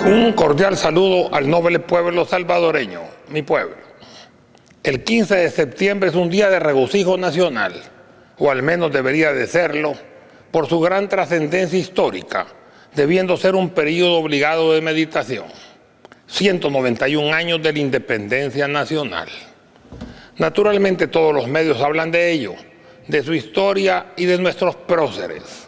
Un cordial saludo al noble pueblo salvadoreño, mi pueblo. El 15 de septiembre es un día de regocijo nacional, o al menos debería de serlo, por su gran trascendencia histórica, debiendo ser un periodo obligado de meditación. 191 años de la independencia nacional. Naturalmente todos los medios hablan de ello, de su historia y de nuestros próceres.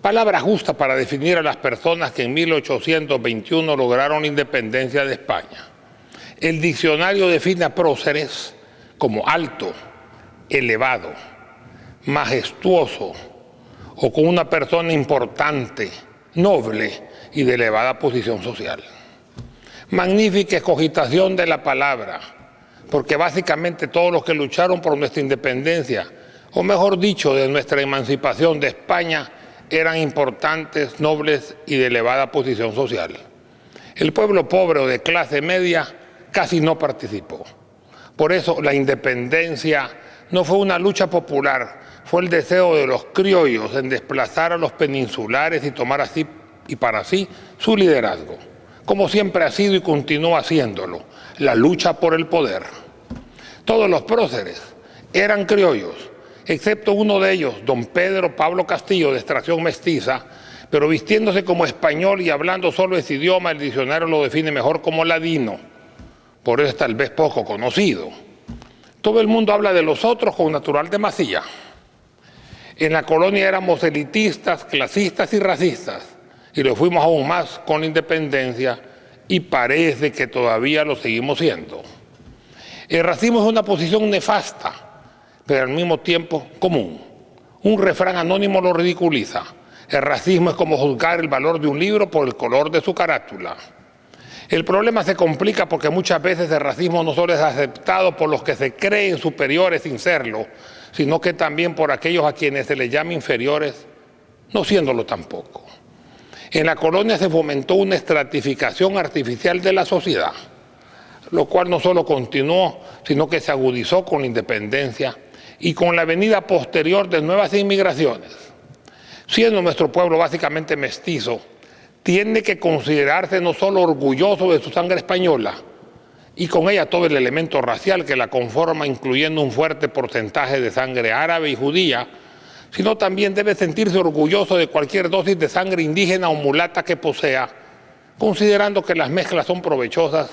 Palabra justa para definir a las personas que en 1821 lograron la independencia de España. El diccionario define a próceres como alto, elevado, majestuoso o como una persona importante, noble y de elevada posición social. Magnífica escogitación de la palabra, porque básicamente todos los que lucharon por nuestra independencia, o mejor dicho, de nuestra emancipación de España, eran importantes, nobles y de elevada posición social. El pueblo pobre o de clase media casi no participó. Por eso la independencia no fue una lucha popular, fue el deseo de los criollos en desplazar a los peninsulares y tomar así y para sí su liderazgo, como siempre ha sido y continúa haciéndolo, la lucha por el poder. Todos los próceres eran criollos, excepto uno de ellos, don Pedro Pablo Castillo, de extracción mestiza, pero vistiéndose como español y hablando solo ese idioma, el diccionario lo define mejor como ladino, por eso es tal vez poco conocido. Todo el mundo habla de los otros con natural demasía. En la colonia éramos elitistas, clasistas y racistas, y lo fuimos aún más con la independencia, y parece que todavía lo seguimos siendo. El racismo es una posición nefasta, pero al mismo tiempo común. Un refrán anónimo lo ridiculiza. El racismo es como juzgar el valor de un libro por el color de su carátula. El problema se complica porque muchas veces el racismo no solo es aceptado por los que se creen superiores sin serlo, sino que también por aquellos a quienes se les llama inferiores, no siéndolo tampoco. En la colonia se fomentó una estratificación artificial de la sociedad, lo cual no solo continuó, sino que se agudizó con la independencia y con la venida posterior de nuevas inmigraciones. Siendo nuestro pueblo básicamente mestizo, tiene que considerarse no solo orgulloso de su sangre española, y con ella todo el elemento racial que la conforma, incluyendo un fuerte porcentaje de sangre árabe y judía, sino también debe sentirse orgulloso de cualquier dosis de sangre indígena o mulata que posea, considerando que las mezclas son provechosas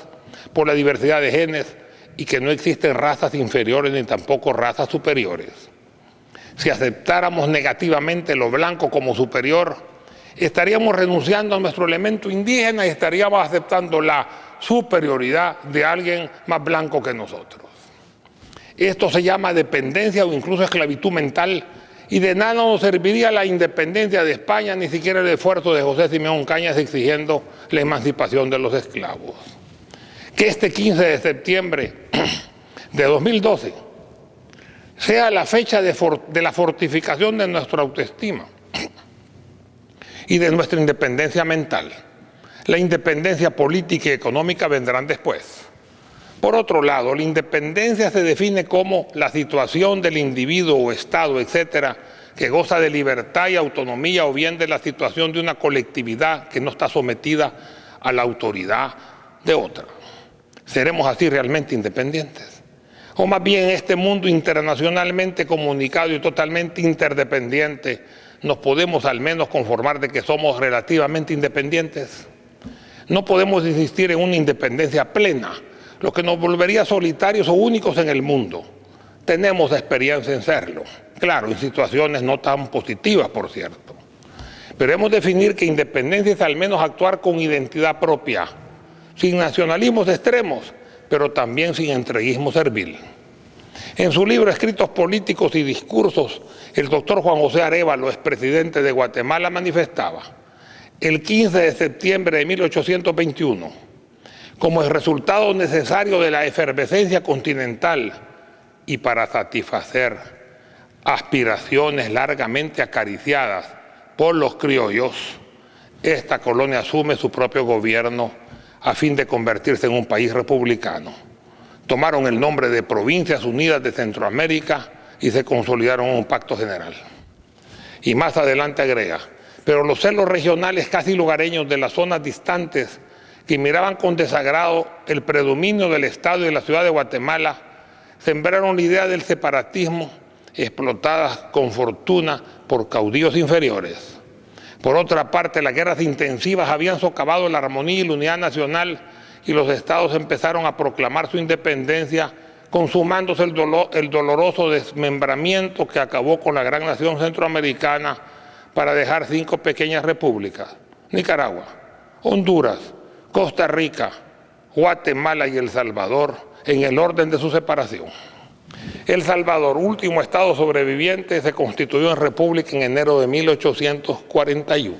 por la diversidad de genes y que no existen razas inferiores ni tampoco razas superiores. Si aceptáramos negativamente lo blanco como superior, estaríamos renunciando a nuestro elemento indígena y estaríamos aceptando la superioridad de alguien más blanco que nosotros. Esto se llama dependencia o incluso esclavitud mental, y de nada nos serviría la independencia de España, ni siquiera el esfuerzo de José Simeón Cañas exigiendo la emancipación de los esclavos. Que este 15 de septiembre de 2012 sea la fecha de la fortificación de nuestra autoestima y de nuestra independencia mental. La independencia política y económica vendrán después. Por otro lado, la independencia se define como la situación del individuo o Estado, etcétera, que goza de libertad y autonomía, o bien de la situación de una colectividad que no está sometida a la autoridad de otra. ¿Seremos así realmente independientes? O más bien este mundo internacionalmente comunicado y totalmente interdependiente, ¿nos podemos al menos conformar de que somos relativamente independientes? No podemos insistir en una independencia plena, lo que nos volvería solitarios o únicos en el mundo. Tenemos experiencia en serlo, claro, en situaciones no tan positivas, por cierto. Pero debemos definir que independencia es al menos actuar con identidad propia, sin nacionalismos extremos, pero también sin entreguismo servil. En su libro Escritos Políticos y Discursos, el doctor Juan José Arévalo, expresidente de Guatemala, manifestaba: el 15 de septiembre de 1821, como el resultado necesario de la efervescencia continental y para satisfacer aspiraciones largamente acariciadas por los criollos, esta colonia asume su propio gobierno a fin de convertirse en un país republicano. Tomaron el nombre de Provincias Unidas de Centroamérica y se consolidaron en un pacto general. Y más adelante agrega: pero los celos regionales casi lugareños de las zonas distantes que miraban con desagrado el predominio del Estado y de la ciudad de Guatemala, sembraron la idea del separatismo, explotada con fortuna por caudillos inferiores. Por otra parte, las guerras intensivas habían socavado la armonía y la unidad nacional y los estados empezaron a proclamar su independencia, consumándose el doloroso desmembramiento que acabó con la gran nación centroamericana para dejar 5 pequeñas repúblicas: Nicaragua, Honduras, Costa Rica, Guatemala y El Salvador, en el orden de su separación. El Salvador, último estado sobreviviente, se constituyó en república en enero de 1841.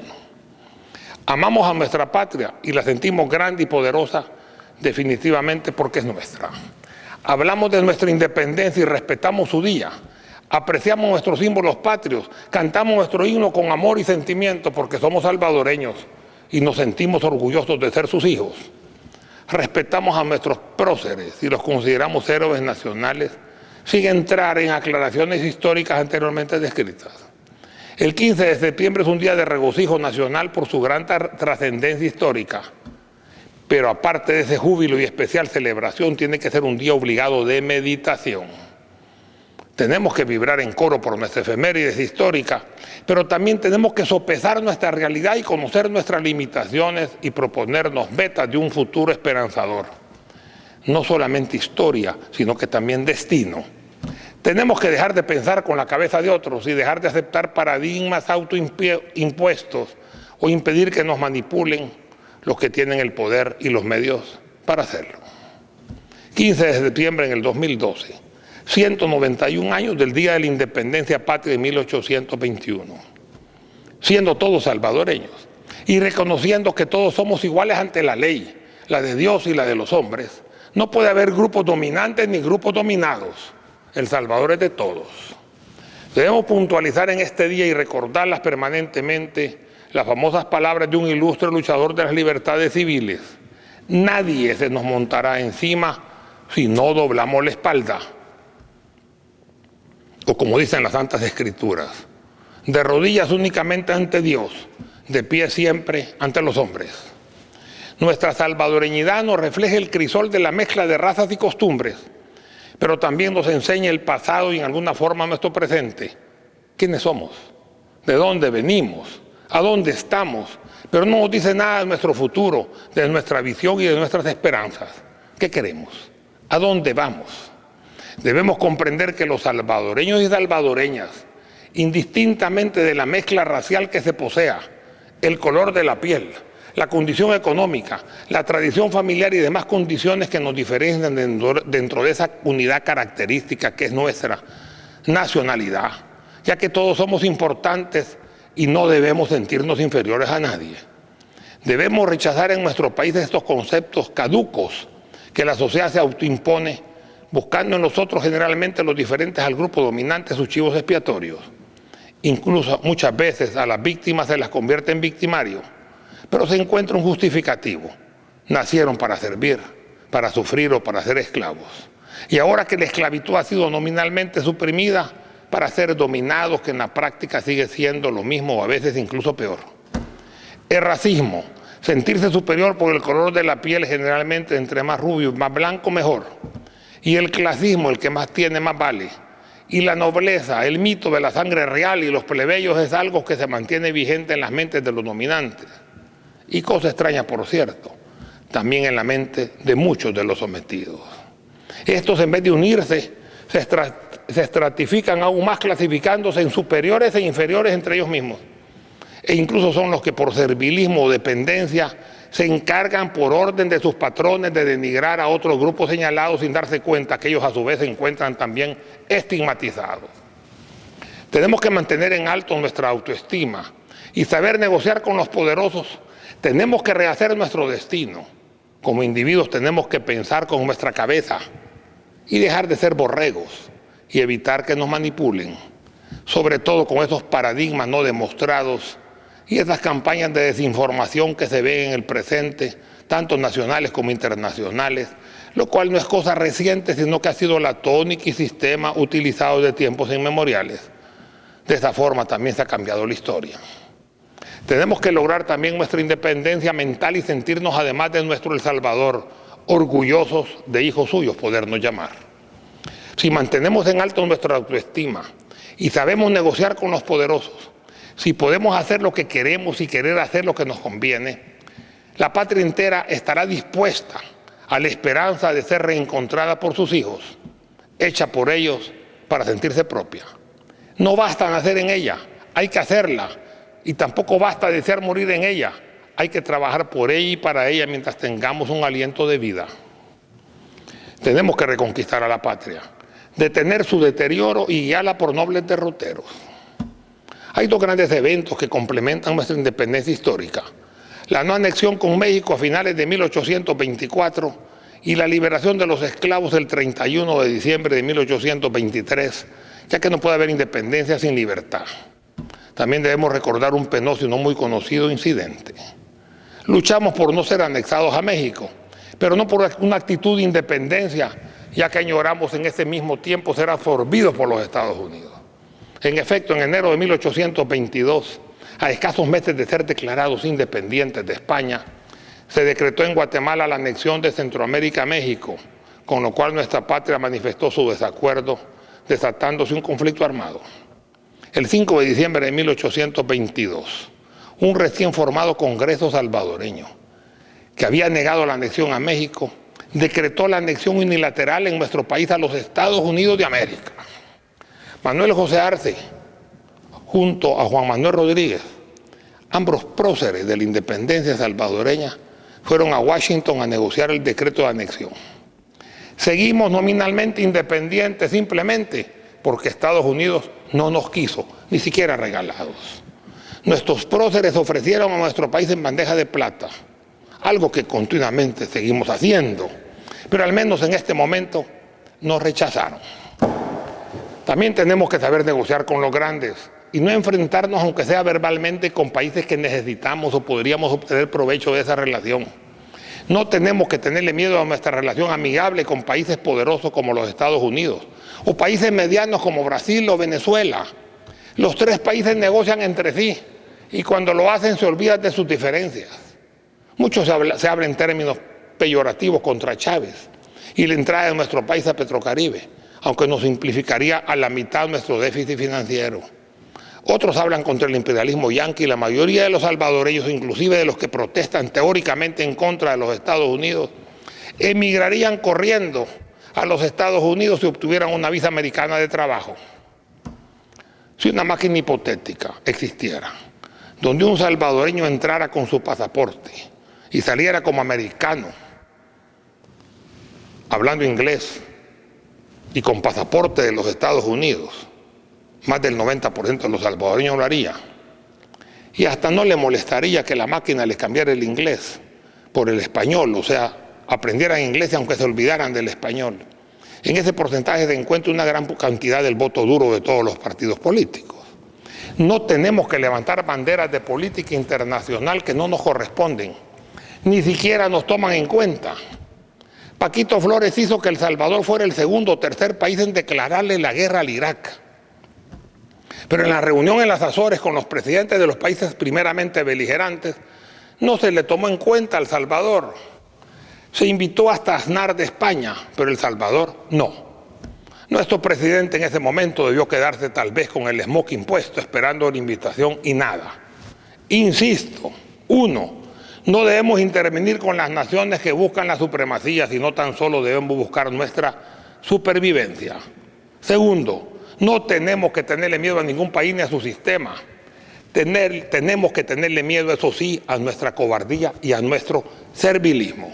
Amamos a nuestra patria y la sentimos grande y poderosa definitivamente porque es nuestra. Hablamos de nuestra independencia y respetamos su día. Apreciamos nuestros símbolos patrios, cantamos nuestro himno con amor y sentimiento porque somos salvadoreños y nos sentimos orgullosos de ser sus hijos. Respetamos a nuestros próceres y los consideramos héroes nacionales sin entrar en aclaraciones históricas anteriormente descritas. El 15 de septiembre es un día de regocijo nacional por su gran trascendencia histórica, pero aparte de ese júbilo y especial celebración, tiene que ser un día obligado de meditación. Tenemos que vibrar en coro por nuestra efemérides histórica, pero también tenemos que sopesar nuestra realidad y conocer nuestras limitaciones y proponernos metas de un futuro esperanzador. No solamente historia, sino que también destino. Tenemos que dejar de pensar con la cabeza de otros y dejar de aceptar paradigmas autoimpuestos o impedir que nos manipulen los que tienen el poder y los medios para hacerlo. 15 de septiembre en el 2012, 191 años del Día de la Independencia Patria de 1821. Siendo todos salvadoreños y reconociendo que todos somos iguales ante la ley, la de Dios y la de los hombres, no puede haber grupos dominantes ni grupos dominados. El Salvador es de todos. Debemos puntualizar en este día y recordarlas permanentemente las famosas palabras de un ilustre luchador de las libertades civiles: nadie se nos montará encima si no doblamos la espalda. O como dicen las Santas Escrituras, de rodillas únicamente ante Dios, de pie siempre ante los hombres. Nuestra salvadoreñidad nos refleja el crisol de la mezcla de razas y costumbres, pero también nos enseña el pasado y en alguna forma nuestro presente. ¿Quiénes somos? ¿De dónde venimos? ¿A dónde estamos? Pero no nos dice nada de nuestro futuro, de nuestra visión y de nuestras esperanzas. ¿Qué queremos? ¿A dónde vamos? Debemos comprender que los salvadoreños y salvadoreñas, indistintamente de la mezcla racial que se posea, el color de la piel, la condición económica, la tradición familiar y demás condiciones que nos diferencian dentro de esa unidad característica que es nuestra nacionalidad, ya que todos somos importantes y no debemos sentirnos inferiores a nadie. Debemos rechazar en nuestro país estos conceptos caducos que la sociedad se autoimpone, buscando en nosotros generalmente los diferentes al grupo dominante sus chivos expiatorios. Incluso muchas veces a las víctimas se las convierte en victimarios, pero se encuentra un justificativo: nacieron para servir, para sufrir o para ser esclavos. Y ahora que la esclavitud ha sido nominalmente suprimida, para ser dominados, que en la práctica sigue siendo lo mismo o a veces incluso peor. El racismo, sentirse superior por el color de la piel, generalmente entre más rubio y más blanco mejor. Y el clasismo, el que más tiene más vale. Y la nobleza, el mito de la sangre real y los plebeyos es algo que se mantiene vigente en las mentes de los dominantes. Y cosa extraña, por cierto, también en la mente de muchos de los sometidos. Estos, en vez de unirse, se estratifican aún más, clasificándose en superiores e inferiores entre ellos mismos. E incluso son los que por servilismo o dependencia se encargan por orden de sus patrones de denigrar a otros grupos señalados sin darse cuenta que ellos a su vez se encuentran también estigmatizados. Tenemos que mantener en alto nuestra autoestima y saber negociar con los poderosos. Tenemos que rehacer nuestro destino. Como individuos tenemos que pensar con nuestra cabeza y dejar de ser borregos y evitar que nos manipulen, sobre todo con esos paradigmas no demostrados y esas campañas de desinformación que se ven en el presente, tanto nacionales como internacionales, lo cual no es cosa reciente, sino que ha sido la tónica y sistema utilizado de tiempos inmemoriales. De esa forma también se ha cambiado la historia. Tenemos que lograr también nuestra independencia mental y sentirnos, además de nuestro El Salvador, orgullosos de hijos suyos, podernos llamar. Si mantenemos en alto nuestra autoestima y sabemos negociar con los poderosos, si podemos hacer lo que queremos y querer hacer lo que nos conviene, la patria entera estará dispuesta a la esperanza de ser reencontrada por sus hijos, hecha por ellos para sentirse propia. No basta nacer en ella, hay que hacerla, y tampoco basta desear morir en ella, hay que trabajar por ella y para ella mientras tengamos un aliento de vida. Tenemos que reconquistar a la patria, detener su deterioro y guiarla por nobles derroteros. Hay dos grandes eventos que complementan nuestra independencia histórica: la no anexión con México a finales de 1824 y la liberación de los esclavos el 31 de diciembre de 1823, ya que no puede haber independencia sin libertad. También debemos recordar un penoso y no muy conocido incidente. Luchamos por no ser anexados a México, pero no por una actitud de independencia, ya que añoramos en ese mismo tiempo ser absorbidos por los Estados Unidos. En efecto, en enero de 1822, a escasos meses de ser declarados independientes de España, se decretó en Guatemala la anexión de Centroamérica a México, con lo cual nuestra patria manifestó su desacuerdo, desatándose un conflicto armado. El 5 de diciembre de 1822, un recién formado Congreso salvadoreño, que había negado la anexión a México, decretó la anexión unilateral en nuestro país a los Estados Unidos de América. Manuel José Arce, junto a Juan Manuel Rodríguez, ambos próceres de la independencia salvadoreña, fueron a Washington a negociar el decreto de anexión. Seguimos nominalmente independientes simplemente porque Estados Unidos no nos quiso, ni siquiera regalados. Nuestros próceres ofrecieron a nuestro país en bandeja de plata, algo que continuamente seguimos haciendo, pero al menos en este momento nos rechazaron. También tenemos que saber negociar con los grandes y no enfrentarnos, aunque sea verbalmente, con países que necesitamos o podríamos obtener provecho de esa relación. No tenemos que tenerle miedo a nuestra relación amigable con países poderosos como los Estados Unidos o países medianos como Brasil o Venezuela. Los tres países negocian entre sí y cuando lo hacen se olvidan de sus diferencias. Mucho se habla en términos peyorativos contra Chávez y la entrada de nuestro país a Petrocaribe, aunque nos simplificaría a la mitad nuestro déficit financiero. Otros hablan contra el imperialismo yanqui y la mayoría de los salvadoreños, inclusive de los que protestan teóricamente en contra de los Estados Unidos, emigrarían corriendo a los Estados Unidos si obtuvieran una visa americana de trabajo. Si una máquina hipotética existiera, donde un salvadoreño entrara con su pasaporte y saliera como americano, hablando inglés y con pasaporte de los Estados Unidos, más del 90% de los salvadoreños lo haría. Y hasta no le molestaría que la máquina les cambiara el inglés por el español, o sea, aprendieran inglés aunque se olvidaran del español. En ese porcentaje se encuentra una gran cantidad del voto duro de todos los partidos políticos. No tenemos que levantar banderas de política internacional que no nos corresponden, ni siquiera nos toman en cuenta. Paquito Flores hizo que El Salvador fuera el segundo o tercer país en declararle la guerra al Irak. Pero en la reunión en las Azores con los presidentes de los países primeramente beligerantes, no se le tomó en cuenta a El Salvador. Se invitó hasta Aznar de España, pero El Salvador no. Nuestro presidente en ese momento debió quedarse tal vez con el smoking puesto, esperando la invitación y nada. Insisto, uno, no debemos intervenir con las naciones que buscan la supremacía, sino tan solo debemos buscar nuestra supervivencia. Segundo, no tenemos que tenerle miedo a ningún país ni a su sistema. Tenemos que tenerle miedo, eso sí, a nuestra cobardía y a nuestro servilismo.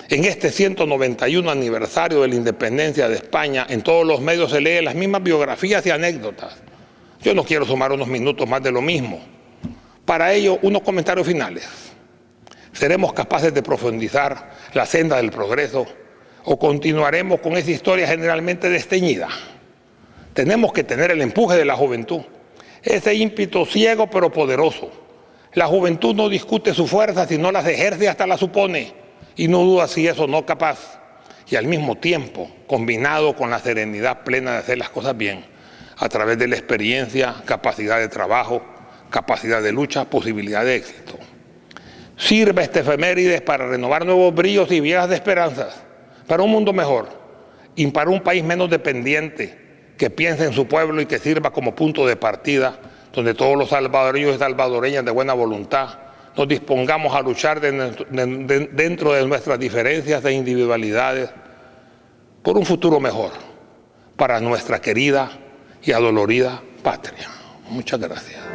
En este 191 aniversario de la independencia de España, en todos los medios se leen las mismas biografías y anécdotas. Yo no quiero sumar unos minutos más de lo mismo. Para ello, unos comentarios finales. ¿Seremos capaces de profundizar la senda del progreso o continuaremos con esa historia generalmente desteñida? Tenemos que tener el empuje de la juventud, ese ímpetu ciego pero poderoso. La juventud no discute su fuerza, sino las ejerce hasta la supone, y no duda si eso no capaz. Y al mismo tiempo, combinado con la serenidad plena de hacer las cosas bien, a través de la experiencia, capacidad de trabajo, capacidad de lucha, posibilidad de éxito. Sirve este efemérides para renovar nuevos brillos y viejas esperanzas, para un mundo mejor y para un país menos dependiente, que piense en su pueblo y que sirva como punto de partida, donde todos los salvadoreños y salvadoreñas de buena voluntad nos dispongamos a luchar dentro de nuestras diferencias e individualidades por un futuro mejor para nuestra querida y adolorida patria. Muchas gracias.